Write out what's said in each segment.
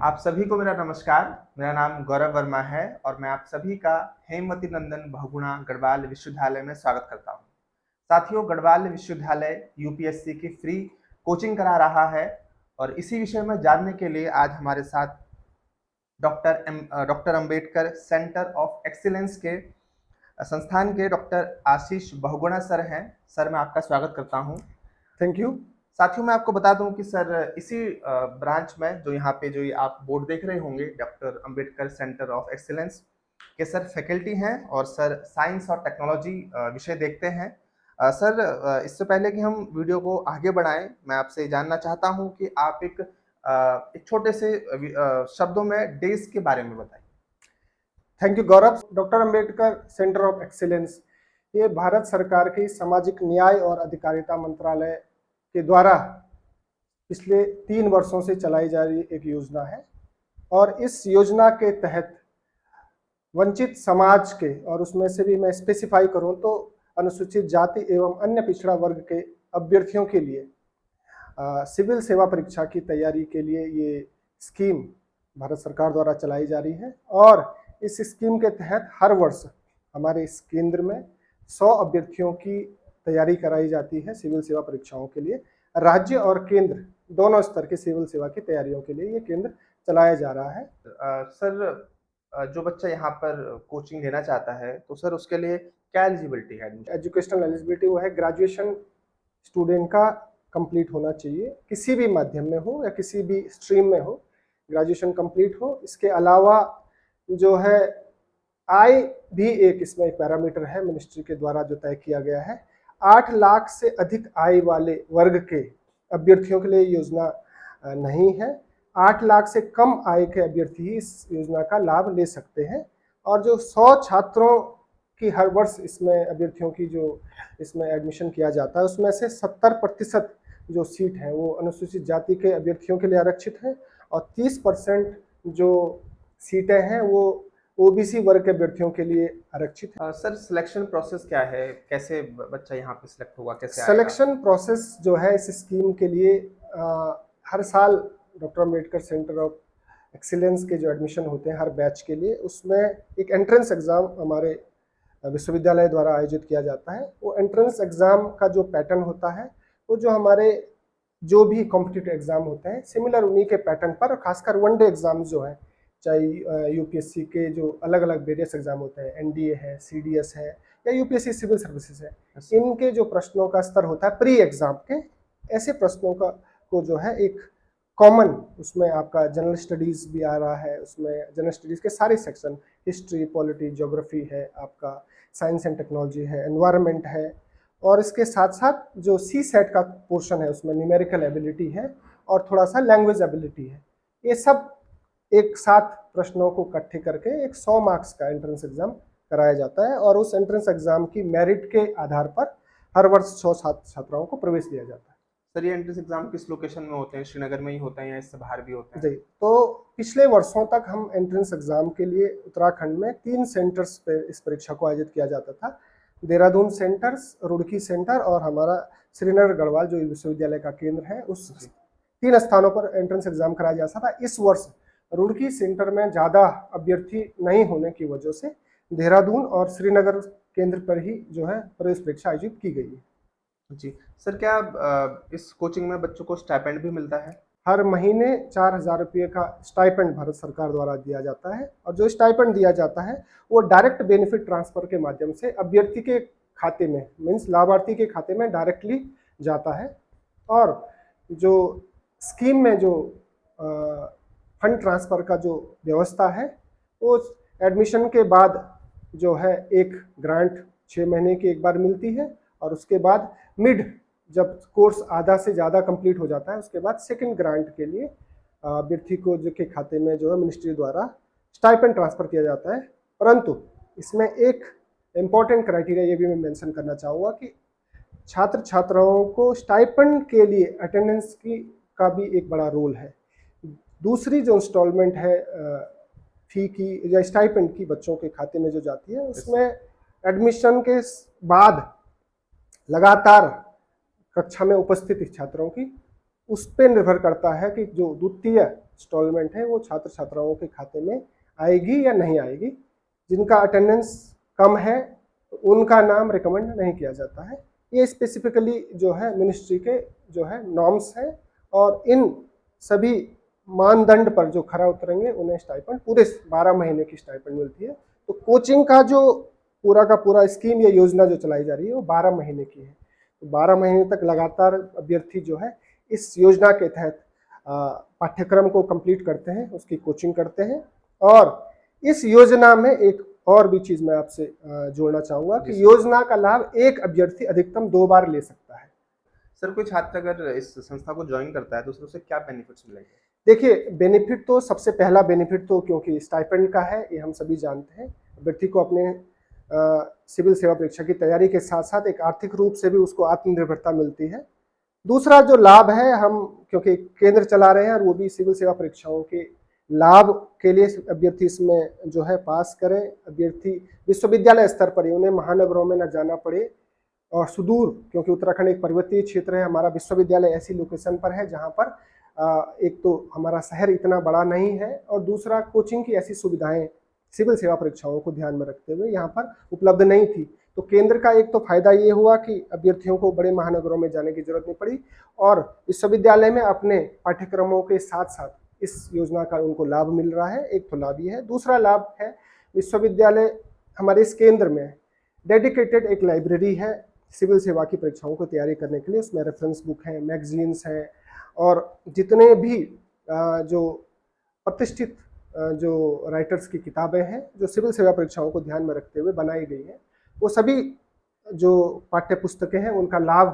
आप सभी को मेरा नमस्कार। मेरा नाम गौरव वर्मा है और मैं आप सभी का हेमवती नंदन बहुगुणा गढ़वाल विश्वविद्यालय में स्वागत करता हूं। साथियों, गढ़वाल विश्वविद्यालय यूपीएससी की फ्री कोचिंग करा रहा है और इसी विषय में जानने के लिए आज हमारे साथ doctor Ambedkar centre of excellence के संस्थान के डॉक्टर आशीष बहुगुणा सर हैं। सर, मैं आपका स्वागत करता हूं। Thank you. साथियों, मैं आपको बता दूं कि सर इसी ब्रांच में जो यहाँ पे जो ये आप बोर्ड देख रहे होंगे, doctor Ambedkar centre of excellence के सर फैकल्टी हैं और सर साइंस और टेक्नोलॉजी विषय देखते हैं। सर, इससे पहले कि हम वीडियो को आगे बढ़ाएं, मैं आपसे जानना चाहता हूं कि आप एक छोटे से शब्दों में डेज के बारे में बताएं। Thank you Gaurav. Doctor Ambedkar centre of excellence ये भारत सरकार की सामाजिक न्याय और अधिकारिता मंत्रालय के द्वारा पिछले 3 वर्षों से चलाई जा रही एक योजना है और इस योजना के तहत वंचित समाज के, और उसमें से भी मैं स्पेसिफाई करूं तो अनुसूचित जाति एवं अन्य पिछड़ा वर्ग के अभ्यर्थियों के लिए सिविल सेवा परीक्षा की तैयारी के लिए ये स्कीम भारत सरकार द्वारा चलाई जा रही है। और इस स्कीम के तहत हर वर्ष हमारे इस केंद्र में 100 अभ्यर्थियों की तैयारी कराई जाती है सिविल सेवा परीक्षाओं के लिए। राज्य और केंद्र दोनों स्तर के सिविल सेवा की तैयारियों के लिए ये केंद्र चलाया जा रहा है। सर, जो बच्चा यहाँ पर कोचिंग लेना चाहता है तो सर उसके लिए क्या एलिजिबिलिटी है? एजुकेशनल एलिजिबिलिटी वो है ग्रेजुएशन स्टूडेंट का कंप्लीट होना चाहिए, किसी भी माध्यम में हो या किसी भी स्ट्रीम में हो, ग्रेजुएशन कंप्लीट हो। इसके अलावा जो है आय भी एक इसमें एक पैरामीटर है मिनिस्ट्री के द्वारा जो तय किया गया है। 8 लाख से अधिक आय वाले वर्ग के अभ्यर्थियों के लिए योजना नहीं है। 8 लाख से कम आय के अभ्यर्थी ही इस योजना का लाभ ले सकते हैं। और जो 100 छात्रों की हर वर्ष इसमें अभ्यर्थियों की जो इसमें एडमिशन किया जाता है उसमें से 70% जो सीट है वो अनुसूचित जाति के अभ्यर्थियों के लिए आरक्षित है और 30% जो सीटें हैं वो ओबीसी वर्ग के अभ्यर्थियों के लिए आरक्षित है। सर, सिलेक्शन प्रोसेस क्या है? कैसे बच्चा यहाँ पे सिलेक्ट होगा, कैसे आएगा? सिलेक्शन प्रोसेस जो है इस स्कीम के लिए हर साल doctor Ambedkar centre of excellence के जो एडमिशन होते हैं हर बैच के लिए, उसमें एक एंट्रेंस एग्ज़ाम हमारे विश्वविद्यालय द्वारा आयोजित किया जाता है। वो एंट्रेंस एग्ज़ाम का जो पैटर्न होता है वो जो हमारे जो भी कॉम्पिटिटिव एग्ज़ाम होते हैं सिमिलर उन्हीं के पैटर्न पर, खासकर वनडे एग्ज़ाम जो है, चाहे यूपीएससी के जो अलग अलग वेरियस एग्ज़ाम होते हैं, एनडीए है, सीडीएस है या यूपीएससी सिविल सर्विसेज है, इनके जो प्रश्नों का स्तर होता है प्री एग्ज़ाम के, ऐसे प्रश्नों का को जो है एक कॉमन, उसमें आपका जनरल स्टडीज़ भी आ रहा है, उसमें जनरल स्टडीज़ के सारे सेक्शन, हिस्ट्री, पॉलिटी, ज्योग्राफी है, आपका साइंस एंड टेक्नोलॉजी है, एनवायरनमेंट है, और इसके साथ साथ जो सी सेट का पोर्शन है उसमें न्यूमेरिकल एबिलिटी है और थोड़ा सा लैंग्वेज एबिलिटी है। ये सब एक साथ प्रश्नों को इकट्ठे करके एक 100 मार्क्स का एंट्रेंस एग्ज़ाम कराया जाता है और उस एंट्रेंस एग्ज़ाम की मेरिट के आधार पर हर वर्ष 100 छात्राओं को प्रवेश दिया जाता है। सर, ये एंट्रेंस एग्जाम किस लोकेशन में होते हैं? श्रीनगर में ही होते हैं या इससे बाहर भी होते हैं? जी, तो पिछले वर्षों तक हम एंट्रेंस एग्ज़ाम के लिए उत्तराखंड में 3 सेंटर्स पे इस परीक्षा को आयोजित किया जाता था। देहरादून सेंटर्स, रुड़की सेंटर और हमारा श्रीनगर गढ़वाल जो विश्वविद्यालय का केंद्र है, उस 3 स्थानों पर एंट्रेंस एग्ज़ाम कराया जाता था। इस वर्ष रुड़की सेंटर में ज़्यादा अभ्यर्थी नहीं होने की वजह से देहरादून और श्रीनगर केंद्र पर ही जो है प्रवेश परीक्षा आयोजित की गई है। जी सर, क्या इस कोचिंग में बच्चों को स्टाइपेंड भी मिलता है? हर महीने 4,000 रुपये का स्टाइपेंड भारत सरकार द्वारा दिया जाता है और जो स्टाइपेंड दिया जाता है वो डायरेक्ट बेनिफिट ट्रांसफ़र के माध्यम से अभ्यर्थी के खाते में, मीन्स लाभार्थी के खाते में डायरेक्टली जाता है। और जो स्कीम में जो फंड ट्रांसफ़र का जो व्यवस्था है वो एडमिशन के बाद जो है एक ग्रांट 6 महीने की एक बार मिलती है और उसके बाद मिड जब कोर्स आधा से ज़्यादा कंप्लीट हो जाता है उसके बाद सेकंड ग्रांट के लिए अभ्यर्थी को जो के खाते में जो है मिनिस्ट्री द्वारा स्टाइपेंड ट्रांसफ़र किया जाता है। परंतु इसमें एक इम्पॉर्टेंट क्राइटेरिया ये भी मैं मेंशन करना चाहूँगा कि छात्र छात्राओं को स्टाइपेंड के लिए अटेंडेंस की का भी एक बड़ा रोल है। दूसरी जो इंस्टॉलमेंट है फी की या स्टाइपेंड की बच्चों के खाते में जो जाती है उसमें एडमिशन के बाद लगातार कक्षा में उपस्थित छात्रों की उस पे निर्भर करता है कि जो द्वितीय इंस्टॉलमेंट है वो छात्र छात्राओं के खाते में आएगी या नहीं आएगी। जिनका अटेंडेंस कम है उनका नाम रिकमेंड नहीं किया जाता है। ये स्पेसिफिकली जो है मिनिस्ट्री के जो है नॉर्म्स हैं, और इन सभी मानदंड पर जो खरा उतरेंगे उन्हें स्टाइपेंड पूरे 12 महीने की स्टाइपेंड मिलती है। तो कोचिंग का जो पूरा का पूरा स्कीम या योजना जो चलाई जा रही है वो 12 महीने की है। तो 12 महीने तक लगातार अभ्यर्थी जो है इस योजना के तहत पाठ्यक्रम को कंप्लीट करते हैं, उसकी कोचिंग करते हैं। और इस योजना में एक और भी चीज मैं आपसे जोड़ना चाहूंगा कि योजना का लाभ एक अभ्यर्थी अधिकतम 2 बार ले सकता है। सर कोई छात्र अगर इस संस्था को ज्वाइन करता है तो उससे क्या बेनिफिट्स मिलेंगे? देखिए, बेनिफिट तो सबसे पहला बेनिफिट तो क्योंकि स्टाइपेंड का है, ये हम सभी जानते हैं। अभ्यर्थी को अपने सिविल सेवा परीक्षा की तैयारी के साथ साथ एक आर्थिक रूप से भी उसको आत्मनिर्भरता मिलती है। दूसरा जो लाभ है, हम क्योंकि केंद्र चला रहे हैं और वो भी सिविल सेवा परीक्षाओं के लाभ के लिए अभ्यर्थी इसमें जो है पास करें। अभ्यर्थी विश्वविद्यालय स्तर पर ही, उन्हें महानगरों में न जाना पड़े और सुदूर, क्योंकि उत्तराखंड एक पर्वतीय क्षेत्र है, हमारा विश्वविद्यालय ऐसी लोकेशन पर है जहाँ पर एक तो हमारा शहर इतना बड़ा नहीं है और दूसरा कोचिंग की ऐसी सुविधाएं सिविल सेवा परीक्षाओं को ध्यान में रखते हुए यहाँ पर उपलब्ध नहीं थी। तो केंद्र का एक तो फायदा ये हुआ कि अभ्यर्थियों को बड़े महानगरों में जाने की जरूरत नहीं पड़ी और विश्वविद्यालय में अपने पाठ्यक्रमों के साथ साथ इस योजना का उनको लाभ मिल रहा है। एक तो लाभ ये है। दूसरा लाभ है, विश्वविद्यालय हमारे इस केंद्र में डेडिकेटेड एक लाइब्रेरी है सिविल सेवा की परीक्षाओं को तैयारी करने के लिए। उसमें रेफरेंस बुक हैं, मैगजीन्स हैं और जितने भी जो प्रतिष्ठित जो राइटर्स की किताबें हैं जो सिविल सेवा परीक्षाओं को ध्यान में रखते हुए बनाई गई हैं, वो सभी जो पाठ्य पुस्तकें हैं उनका लाभ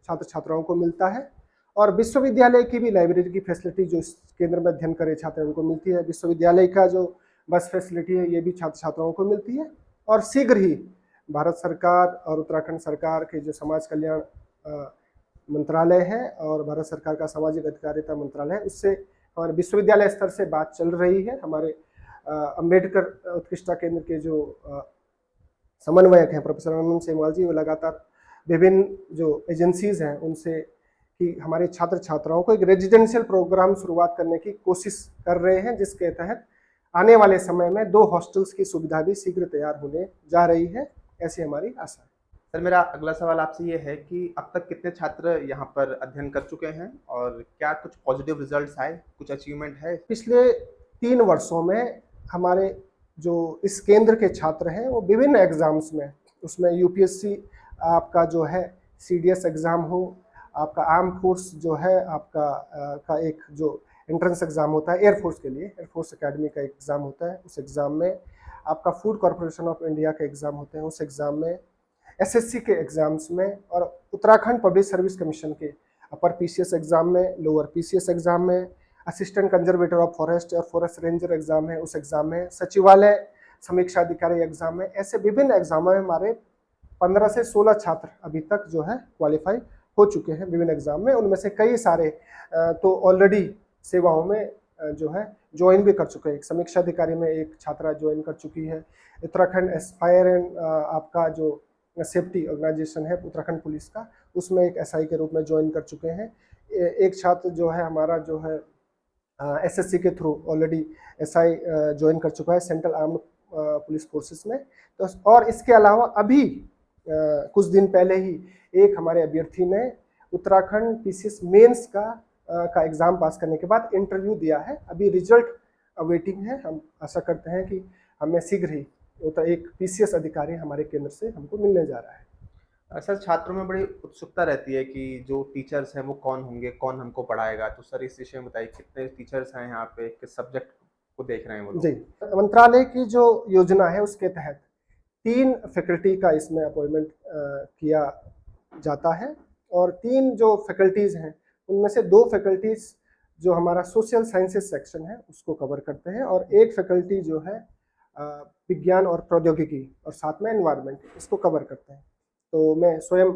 छात्र छात्राओं को मिलता है। और विश्वविद्यालय की भी लाइब्रेरी की फैसिलिटी जो इस केंद्र में अध्ययन करे छात्र उनको मिलती है। विश्वविद्यालय का जो बस फैसिलिटी है ये भी छात्र छात्राओं को मिलती है। और शीघ्र ही भारत सरकार और उत्तराखंड सरकार के जो समाज कल्याण मंत्रालय है और भारत सरकार का सामाजिक अधिकारिता मंत्रालय है, उससे हमारे विश्वविद्यालय स्तर से बात चल रही है। हमारे अंबेडकर उत्कृष्टता केंद्र के जो समन्वयक हैं प्रोफेसर आनंद सेमवाल जी, वो लगातार विभिन्न जो एजेंसीज हैं उनसे कि हमारे छात्र छात्राओं को एक रेजिडेंशियल प्रोग्राम शुरुआत करने की कोशिश कर रहे हैं, जिसके तहत आने वाले समय में 2 हॉस्टल्स की सुविधा भी शीघ्र तैयार होने जा रही है, ऐसी हमारी आशा है। सर मेरा अगला सवाल आपसे ये है कि अब तक कितने छात्र यहाँ पर अध्ययन कर चुके हैं और क्या कुछ पॉजिटिव रिजल्ट्स आए, कुछ अचीवमेंट है? पिछले 3 वर्षों में हमारे जो इस केंद्र के छात्र हैं वो विभिन्न एग्जाम्स में, उसमें यूपीएससी आपका जो है सीडीएस एग्ज़ाम हो, आपका आर्म फोर्स जो है आपका का एक जो एंट्रेंस एग्ज़ाम होता है एयरफोर्स के लिए, एयरफोर्स अकेडमी का एग्ज़ाम होता है, उस एग्ज़ाम में आपका फूड कॉरपोरेशन ऑफ इंडिया के एग्ज़ाम होते हैं, उस एग्ज़ाम में एसएससी के एग्ज़ाम्स में और उत्तराखंड पब्लिक सर्विस कमीशन के अपर पीसीएस एग्ज़ाम में, लोअर पीसीएस एग्ज़ाम में, असिस्टेंट कंजर्वेटर ऑफ फॉरेस्ट और फॉरेस्ट रेंजर एग्ज़ाम है उस एग्ज़ाम में, सचिवालय समीक्षा अधिकारी एग्ज़ाम में, ऐसे विभिन्न एग्ज़ामों में हमारे 15 से 16 छात्र अभी तक जो है क्वालिफाई हो चुके हैं विभिन्न एग्ज़ाम में। उनमें से कई सारे तो ऑलरेडी सेवाओं में जो है ज्वाइन भी कर चुके हैं। एक समीक्षा अधिकारी में एक छात्रा ज्वाइन कर चुकी है। उत्तराखंड एस्पायर एंड आपका जो सेफ्टी ऑर्गेनाइजेशन है उत्तराखंड पुलिस का, उसमें एक एसआई के रूप में ज्वाइन कर चुके हैं। एक छात्र जो है हमारा जो है एसएससी के थ्रू ऑलरेडी एसआई ज्वाइन कर चुका है सेंट्रल आर्म्ड पुलिस फोर्सेस में। तो और इसके अलावा अभी कुछ दिन पहले ही एक हमारे अभ्यर्थी ने उत्तराखंड पीसीएस मेंस का एग्ज़ाम पास करने के बाद इंटरव्यू दिया है। अभी रिजल्ट अवेटिंग है। हम आशा करते हैं कि हमें शीघ्र ही एक पीसीएस अधिकारी हमारे केंद्र से हमको मिलने जा रहा है। सर छात्रों में बड़ी उत्सुकता रहती है कि जो टीचर्स हैं वो कौन होंगे, कौन हमको पढ़ाएगा, तो सर इस विषय में बताइए कितने टीचर्स हैं यहाँ पे, किस सब्जेक्ट को देख रहे हैं वो लोग? जी, मंत्रालय की जो योजना है उसके तहत 3 फैकल्टी का इसमें अपॉइंटमेंट किया जाता है और 3 जो फैकल्टीज़ हैं उनमें से 2 फैकल्टीज़ जो हमारा सोशल साइंसेस सेक्शन है उसको कवर करते हैं और एक फैकल्टी जो है विज्ञान और प्रौद्योगिकी और साथ में एनवायरनमेंट इसको कवर करते हैं। तो मैं स्वयं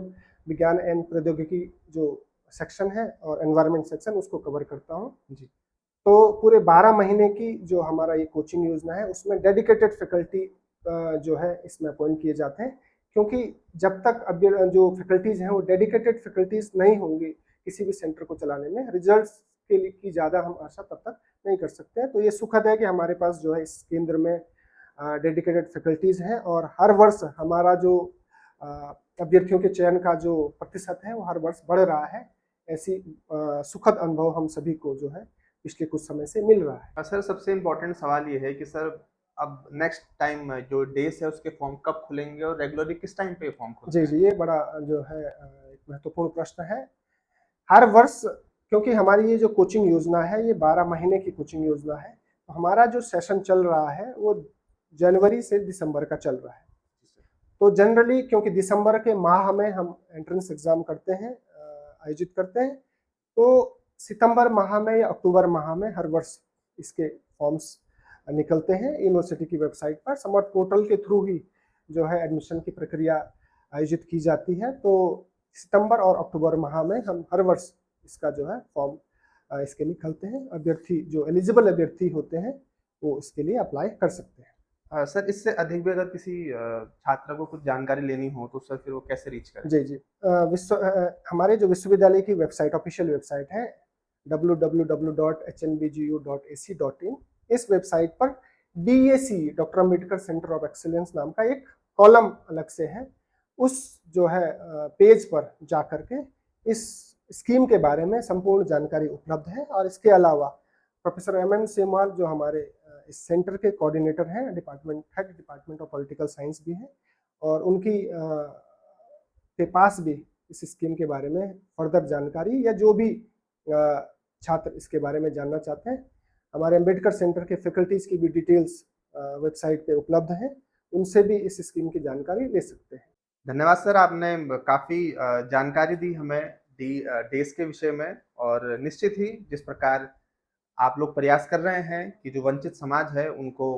विज्ञान एंड प्रौद्योगिकी जो सेक्शन है और एनवायरनमेंट सेक्शन उसको कवर करता हूँ जी। तो पूरे 12 महीने की जो हमारा ये कोचिंग योजना है उसमें डेडिकेटेड फैकल्टी जो है इसमें अपॉइंट किए जाते हैं, क्योंकि जब तक अब जो फैकल्टीज़ हैं वो डेडिकेटेड फैकल्टीज़ नहीं होंगी, किसी भी सेंटर को चलाने में। रिजल्ट्स के लिए की ज़्यादा हम आशा तब तक नहीं कर सकते हैं। तो ये सुखद है कि हमारे पास जो है इस केंद्र में डेडिकेटेड फैकल्टीज़ हैं और हर वर्ष हमारा जो अभ्यर्थियों के चयन का जो प्रतिशत है वो हर वर्ष बढ़ रहा है। ऐसी सुखद अनुभव हम सभी को जो है पिछले कुछ समय से मिल रहा है। सर सबसे इम्पोर्टेंट सवाल ये है कि सर अब नेक्स्ट टाइम जो डेज है उसके फॉर्म कब खुलेंगे और रेगुलरली किस टाइम पे फॉर्म खुलते जी हैं? जी, ये बड़ा जो है एक महत्वपूर्ण प्रश्न है। हर वर्ष, क्योंकि हमारी ये जो कोचिंग योजना है ये 12 महीने की कोचिंग योजना है, तो हमारा जो सेशन चल रहा है वो जनवरी से दिसंबर का चल रहा है। तो जनरली क्योंकि दिसंबर के माह में हम एंट्रेंस एग्जाम करते हैं, आयोजित करते हैं, तो सितंबर माह में या अक्टूबर माह में हर वर्ष इसके फॉर्म्स निकलते हैं यूनिवर्सिटी की वेबसाइट पर। समर्थ पोर्टल के थ्रू ही जो है एडमिशन की प्रक्रिया आयोजित की जाती है। तो सितंबर और अक्टूबर माह में हम हर वर्ष इसका जो है फॉर्म इसके निकलते हैं। अभ्यर्थी जो एलिजिबल अभ्यर्थी होते हैं वो इसके लिए अप्लाई कर सकते हैं। सर इससे अधिक भी अगर किसी छात्र को कुछ जानकारी लेनी हो तो सर फिर वो कैसे रीच करें? जी जी, हमारे जो विश्वविद्यालय की वेबसाइट, ऑफिशियल वेबसाइट है www.hnbgu.ac.in। इस वेबसाइट पर DAC, doctor Ambedkar centre of excellence नाम का एक कॉलम अलग से है। उस जो है पेज पर जा करके इस स्कीम के बारे में संपूर्ण जानकारी उपलब्ध है। और इसके अलावा प्रोफेसर MM सेमवाल जो हमारे इस सेंटर के कोऑर्डिनेटर हैं, डिपार्टमेंट ऑफ पॉलिटिकल साइंस भी हैं, और उनकी के पास भी इस स्कीम के बारे में फर्दर जानकारी या जो भी छात्र इसके बारे में जानना चाहते हैं, हमारे अम्बेडकर सेंटर के फैकल्टीज़ की भी डिटेल्स वेबसाइट पे उपलब्ध हैं, उनसे भी इस स्कीम की जानकारी ले सकते हैं। धन्यवाद सर, आपने काफ़ी जानकारी दी हमें डेज के विषय में, और निश्चित ही जिस प्रकार आप लोग प्रयास कर रहे हैं कि जो वंचित समाज है उनको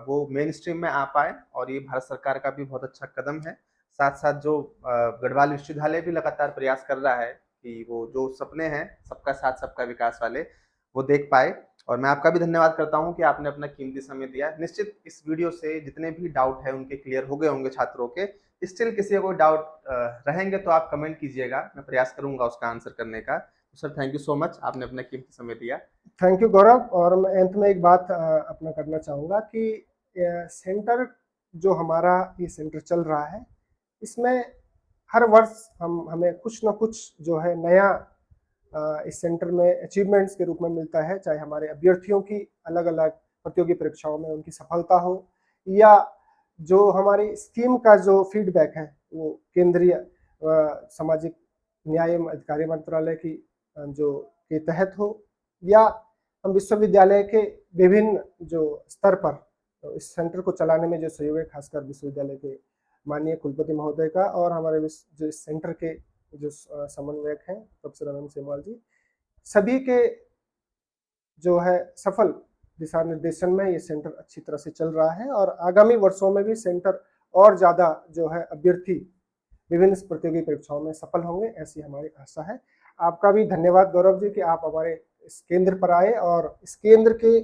वो मेन स्ट्रीम में आ पाए, और ये भारत सरकार का भी बहुत अच्छा कदम है। साथ साथ जो गढ़वाल विश्वविद्यालय भी लगातार प्रयास कर रहा है कि वो जो सपने हैं सबका साथ सबका विकास वाले वो देख पाए, और मैं आपका भी धन्यवाद करता हूं कि आपने अपना कीमती समय दिया। निश्चित इस वीडियो से जितने भी डाउट है उनके क्लियर हो गए होंगे छात्रों के। स्टिल किसी को डाउट रहेंगे तो आप कमेंट कीजिएगा, मैं प्रयास करूंगा उसका आंसर करने का। तो sir thank you so much, आपने अपना कीमती समय दिया। थैंक यू गौरव। और मैं अंत में एक बात अपना करना चाहूँगा कि सेंटर जो हमारा ये सेंटर चल रहा है, इसमें हर वर्ष हमें कुछ ना कुछ जो है नया इस सेंटर में अचीवमेंट्स के रूप में मिलता है। चाहे हमारे अभ्यर्थियों की अलग अलग प्रतियोगी परीक्षाओं में उनकी सफलता हो, या जो हमारी स्कीम का जो फीडबैक है वो केंद्रीय सामाजिक न्याय एवं अधिकारी मंत्रालय की जो के तहत हो, या हम विश्वविद्यालय के विभिन्न जो स्तर पर इस सेंटर को चलाने में जो सहयोग है, खासकर विश्वविद्यालय के माननीय कुलपति महोदय का, और हमारे जो इस सेंटर के जो समन्वयक हैं प्रोफेसर MM सेमवाल जी, सभी के जो है सफल दिशा निर्देशन में ये सेंटर अच्छी तरह से चल रहा है। और आगामी वर्षों में भी सेंटर और ज़्यादा जो है अभ्यर्थी विभिन्न प्रतियोगी परीक्षाओं में सफल होंगे, ऐसी हमारी आशा है। आपका भी धन्यवाद गौरव जी कि आप हमारे इस केंद्र पर आए, और इस केंद्र के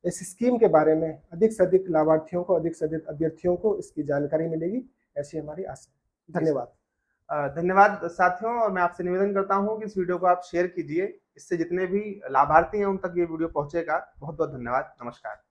इस स्कीम के बारे में अधिक से अधिक लाभार्थियों को, अधिक से अधिक अभ्यर्थियों को इसकी जानकारी मिलेगी, ऐसी हमारी आशा है। धन्यवाद। धन्यवाद साथियों, और मैं आपसे निवेदन करता हूं कि इस वीडियो को आप शेयर कीजिए, इससे जितने भी लाभार्थी हैं उन तक ये वीडियो पहुंचेगा। बहुत बहुत धन्यवाद। नमस्कार।